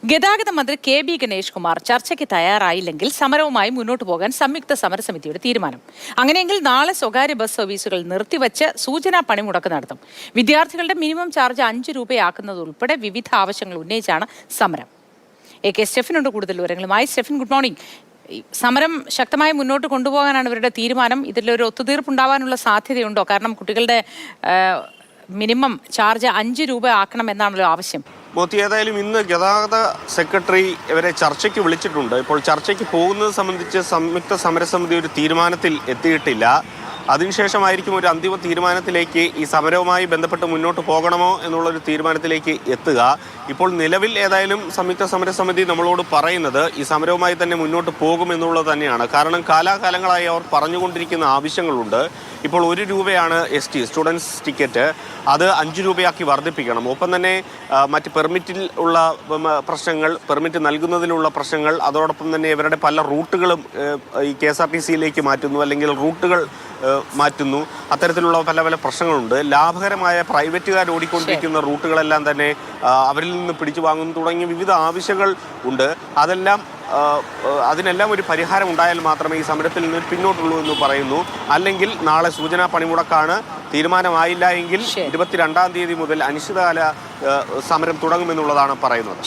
ഗതാഗത മന്ത്രി കെ.ബി. ഗണേഷ് കുമാർ ചർച്ചയ്ക്ക് തയ്യാറായില്ലെങ്കിൽ സമരവുമായി മുന്നോട്ട് പോകാൻ സംയുക്ത സമരസമിതിയുടെ തീരുമാനം. അങ്ങനെയെങ്കിൽ നാളെ സ്വകാര്യ ബസ് സർവീസുകൾ നിർത്തിവച്ച് സൂചനാ പണിമുടക്ക് നടത്തും. വിദ്യാർത്ഥികളുടെ മിനിമം ചാർജ് 5 രൂപയാക്കുന്നതുൾപ്പെടെ വിവിധ ആവശ്യങ്ങൾ ഉന്നയിച്ചാണ് സമരം. A.K. സ്റ്റെഫിനുണ്ട് കൂടുതൽ വിവരങ്ങളുമായി. Stephin, good morning. സമരം ശക്തമായി മുന്നോട്ട് കൊണ്ടുപോകാനാണ് ഇവരുടെ തീരുമാനം. ഇതിലൊരു ഒത്തുതീർപ്പുണ്ടാവാനുള്ള സാധ്യതയുണ്ടോ? കാരണം കുട്ടികളുടെ മിനിമം ചാർജ് 5 രൂപ ആക്കണമെന്നാണല്ലോ ആവശ്യം. ഏതായാലും ഇന്ന് ഗതാഗത സെക്രട്ടറി ഇവരെ ചർച്ചയ്ക്ക് വിളിച്ചിട്ടുണ്ട്. ഇപ്പോൾ ചർച്ചയ്ക്ക് പോകുന്നത് സംബന്ധിച്ച് സംയുക്ത സമരസമിതി ഒരു തീരുമാനത്തിൽ എത്തിയിട്ടില്ല. അതിനുശേഷമായിരിക്കും ഒരു അന്തിമ തീരുമാനത്തിലേക്ക് ഈ സമരവുമായി ബന്ധപ്പെട്ട് മുന്നോട്ട് പോകണമോ എന്നുള്ളൊരു തീരുമാനത്തിലേക്ക് എത്തുക. ഇപ്പോൾ നിലവിൽ ഏതായാലും സംയുക്ത സമരസമിതി നമ്മളോട് പറയുന്നത് ഈ സമരവുമായി തന്നെ മുന്നോട്ട് പോകുമെന്നുള്ളത് തന്നെയാണ്. കാരണം കാലാകാലങ്ങളായി അവർ പറഞ്ഞുകൊണ്ടിരിക്കുന്ന ആവശ്യങ്ങളുണ്ട്. ഇപ്പോൾ 1 രൂപയാണ് സ്റ്റുഡൻസ് ടിക്കറ്റ്, അത് 5 രൂപയാക്കി വർദ്ധിപ്പിക്കണം. ഒപ്പം തന്നെ മറ്റ് പെർമിറ്റിൽ ഉള്ള പ്രശ്നങ്ങൾ, പെർമിറ്റ് നൽകുന്നതിലുള്ള പ്രശ്നങ്ങൾ, അതോടൊപ്പം തന്നെ ഇവരുടെ പല റൂട്ടുകളും ഈ KSRTCയിലേക്ക് മാറ്റുന്നു, അല്ലെങ്കിൽ റൂട്ടുകൾ മാറ്റുന്നു. അത്തരത്തിലുള്ള പല പല പ്രശ്നങ്ങളുണ്ട്. ലാഭകരമായ പ്രൈവറ്റുകാർ ഓടിക്കൊണ്ടിരിക്കുന്ന റൂട്ടുകളെല്ലാം തന്നെ അവരിൽ നിന്ന് പിടിച്ചു വാങ്ങുന്നു തുടങ്ങിയ വിവിധ ആവശ്യങ്ങൾ ഉണ്ട്. അതിനെല്ലാം ഒരു പരിഹാരം ഉണ്ടായാൽ മാത്രമേ ഈ സമരത്തിൽ നിന്ന് പിന്നോട്ടുള്ളൂ എന്ന് പറയുന്നു. അല്ലെങ്കിൽ നാളെ സൂചനാ പണിമുടക്കാണ്. തീരുമാനമായില്ല എങ്കിൽ 22-ാം തീയതി മുതൽ അനിശ്ചിതകാല സമരം തുടങ്ങുമെന്നുള്ളതാണ് പറയുന്നത്.